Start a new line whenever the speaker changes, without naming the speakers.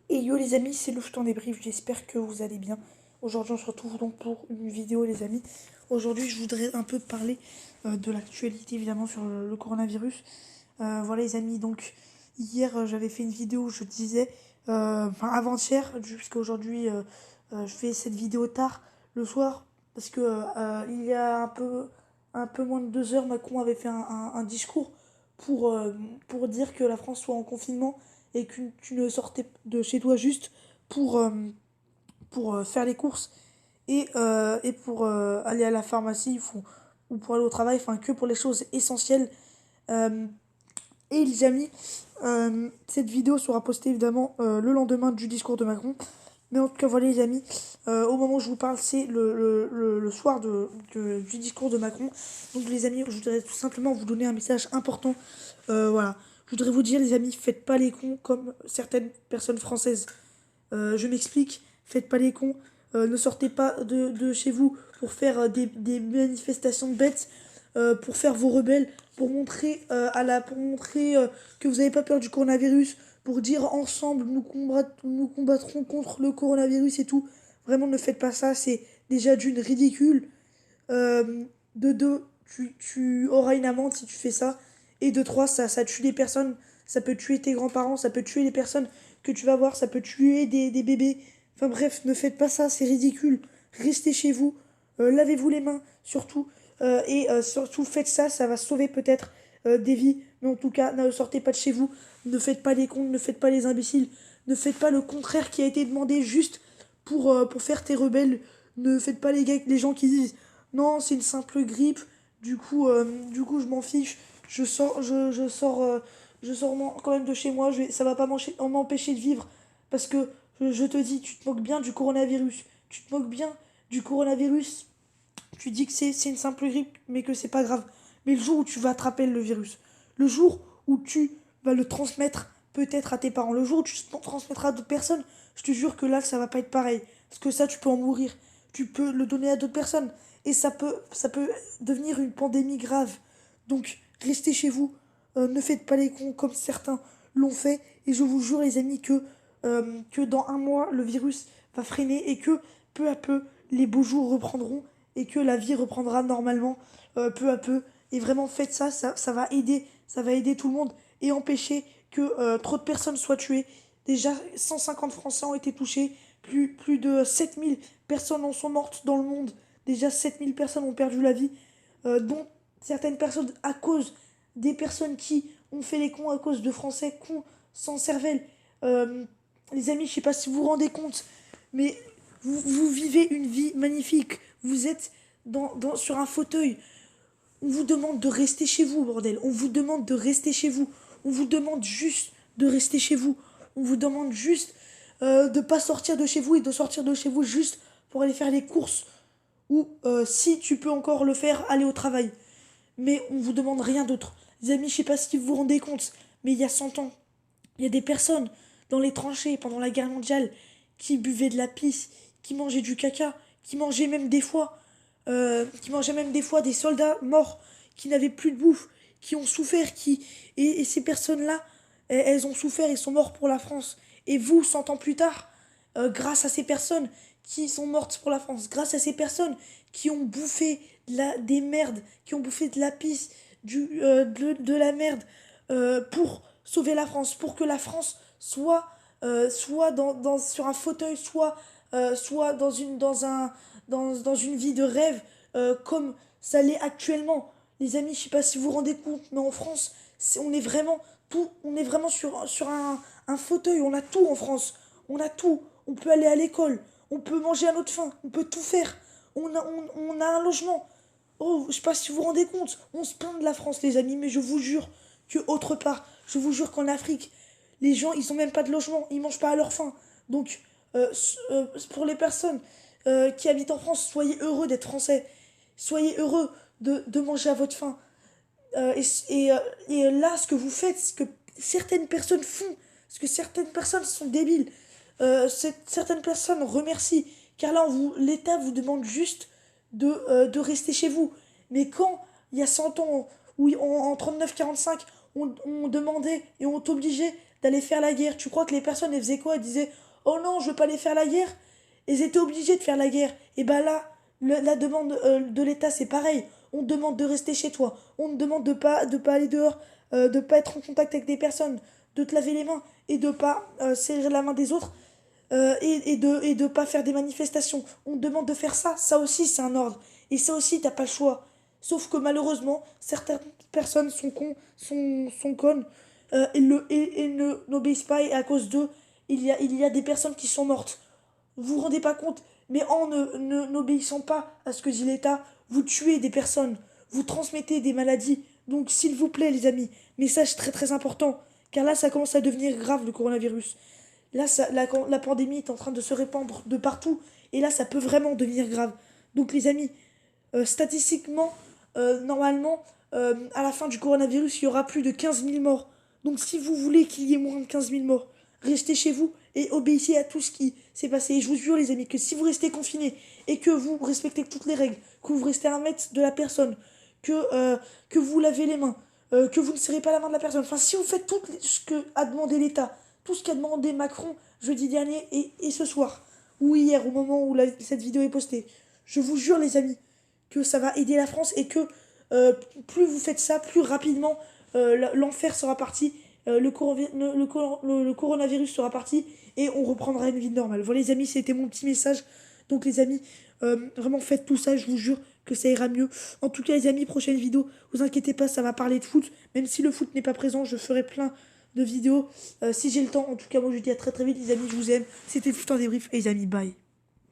Et yo les amis, c'est le temps débrief, j'espère que vous allez bien. Aujourd'hui on se retrouve donc pour une vidéo les amis. Aujourd'hui je voudrais un peu parler de l'actualité évidemment sur le coronavirus. Voilà les amis, donc hier j'avais fait une vidéo où je disais, enfin avant-hier, jusqu'à aujourd'hui je fais cette vidéo tard le soir parce que il y a un peu moins de 2 heures Macron avait fait un discours pour dire que la France soit en confinement et que tu ne sortais de chez toi juste pour, euh, pour faire les courses et pour aller à la pharmacie ou pour aller au travail, enfin que pour les choses essentielles. Euh, et les amis, cette vidéo sera postée évidemment le lendemain du discours de Macron. Mais en tout cas, voilà les amis, au moment où je vous parle, c'est le soir du discours de Macron. Donc les amis, je voudrais tout simplement vous donner un message important. Voilà, je voudrais vous dire les amis, faites pas les cons comme certaines personnes françaises. Je m'explique, faites pas les cons, ne sortez pas de chez vous pour faire des manifestations de bêtes, pour faire vos rebelles, pour montrer que vous n'avez pas peur du coronavirus, pour dire ensemble nous combattrons contre le coronavirus et tout. Vraiment, ne faites pas ça, c'est déjà d'une ridicule. Euh, de deux, tu auras une amende si tu fais ça. Et de trois, ça tue des personnes. Ça peut tuer tes grands-parents, ça peut tuer les personnes que tu vas voir, ça peut tuer des bébés. Enfin bref, ne faites pas ça, c'est ridicule. Restez chez vous, lavez-vous les mains surtout. Et surtout, faites ça, ça va sauver peut-être des vies. Mais en tout cas, ne sortez pas de chez vous. Ne faites pas les cons, ne faites pas les imbéciles. Ne faites pas le contraire qui a été demandé juste pour faire tes rebelles. Ne faites pas les gens qui disent non, c'est une simple grippe. Du coup, je m'en fiche. Je sors quand même de chez moi. Ça va pas m'empêcher de vivre. Parce que je te dis, tu te moques bien du coronavirus. Tu te moques bien du coronavirus. Tu dis que c'est une simple grippe, mais que c'est pas grave. Mais le jour où tu vas attraper le virus, le jour où tu vas le transmettre peut-être à tes parents, le jour où tu le transmettras à d'autres personnes, je te jure que là, ça va pas être pareil. Parce que ça, tu peux en mourir. Tu peux le donner à d'autres personnes. Et ça peut devenir une pandémie grave. Donc, restez chez vous. Ne faites pas les cons comme certains l'ont fait. Et je vous jure, les amis, que dans un mois, le virus va freiner et que peu à peu, les beaux jours reprendront et que la vie reprendra normalement peu à peu. Et vraiment, faites ça, ça va aider tout le monde et empêcher que trop de personnes soient tuées. Déjà, 150 Français ont été touchés, plus de 7000 personnes en sont mortes dans le monde. Déjà, 7000 personnes ont perdu la vie, dont certaines personnes à cause des personnes qui ont fait les cons à cause de Français cons, sans cervelle. Euh, les amis, je sais pas si vous vous rendez compte, mais vous vivez une vie magnifique. Vous êtes sur un fauteuil. On vous demande de rester chez vous, bordel. On vous demande de rester chez vous. On vous demande juste de rester chez vous. On vous demande juste de pas sortir de chez vous et de sortir de chez vous juste pour aller faire les courses. Ou si tu peux encore le faire, aller au travail. Mais on vous demande rien d'autre. Les amis, je sais pas si vous vous rendez compte, mais il y a 100 ans, il y a des personnes dans les tranchées pendant la guerre mondiale qui buvaient de la pisse, qui mangeaient du caca, qui mangeaient même des fois des soldats morts qui n'avaient plus de bouffe, qui ont souffert, et ces personnes-là, elles ont souffert et sont mortes pour la France. Et vous, 100 ans plus tard, grâce à ces personnes qui sont mortes pour la France, grâce à ces personnes qui ont bouffé des merdes, qui ont bouffé de la pisse, de la merde, pour sauver la France, pour que la France soit sur un fauteuil, soit dans une vie de rêve, comme ça l'est actuellement. Les amis, je sais pas si vous vous rendez compte, mais en France, on est vraiment sur un fauteuil, on a tout en France, on a tout, on peut aller à l'école, on peut manger à notre faim, on peut tout faire, on a un logement. Oh, je sais pas si vous vous rendez compte, on se plaint de la France, les amis, mais je vous jure que autre part, je vous jure qu'en Afrique, les gens, ils ont même pas de logement, ils mangent pas à leur faim. Donc, pour les personnes qui habitent en France, soyez heureux d'être français, soyez heureux de manger à votre faim. Et là, ce que vous faites, ce que certaines personnes font, parce que certaines personnes sont débiles, certaines personnes remercient, car là, l'État vous demande juste de rester chez vous. Mais quand, il y a 100 ans, où en 39-45, on demandait et on t'obligeait d'aller faire la guerre. Tu crois que les personnes, elles faisaient quoi? Elles disaient, oh non, je veux pas aller faire la guerre. Elles étaient obligées de faire la guerre. Et ben là, la demande de l'État, c'est pareil. On te demande de rester chez toi. On te demande de pas aller dehors, de pas être en contact avec des personnes, de te laver les mains et de pas serrer la main des autres. Et de pas faire des manifestations. On te demande de faire ça. Ça aussi, c'est un ordre. Et ça aussi, t'as pas le choix. Sauf que malheureusement, certaines personnes sont cons, sont connes, et n'obéissent pas, et à cause d'eux, il y a des personnes qui sont mortes. Vous vous rendez pas compte, mais n'obéissant pas à ce que dit l'État, vous tuez des personnes, vous transmettez des maladies. Donc s'il vous plaît les amis, message très très important, car là ça commence à devenir grave le coronavirus. Là la pandémie est en train de se répandre de partout, et là ça peut vraiment devenir grave. Donc les amis, statistiquement, normalement, à la fin du coronavirus, il y aura plus de 15 000 morts. Donc si vous voulez qu'il y ait moins de 15 000 morts, restez chez vous et obéissez à tout ce qui s'est passé. Et je vous jure les amis que si vous restez confinés et que vous respectez toutes les règles, que vous restez à 1 mètre de la personne, que vous lavez les mains, que vous ne serrez pas la main de la personne, enfin si vous faites tout ce que a demandé l'État, tout ce qu'a demandé Macron jeudi dernier et ce soir, ou hier au moment où cette vidéo est postée, je vous jure les amis que ça va aider la France et que plus vous faites ça, plus rapidement l'enfer sera parti, le coronavirus sera parti et on reprendra une vie normale. Voilà les amis, c'était mon petit message. Donc les amis, vraiment faites tout ça, je vous jure que ça ira mieux. En tout cas les amis, prochaine vidéo, vous inquiétez pas, ça va parler de foot. Même si le foot n'est pas présent, je ferai plein de vidéos si j'ai le temps. En tout cas moi je vous dis à très très vite les amis, je vous aime. C'était tout un débrief et les amis, bye.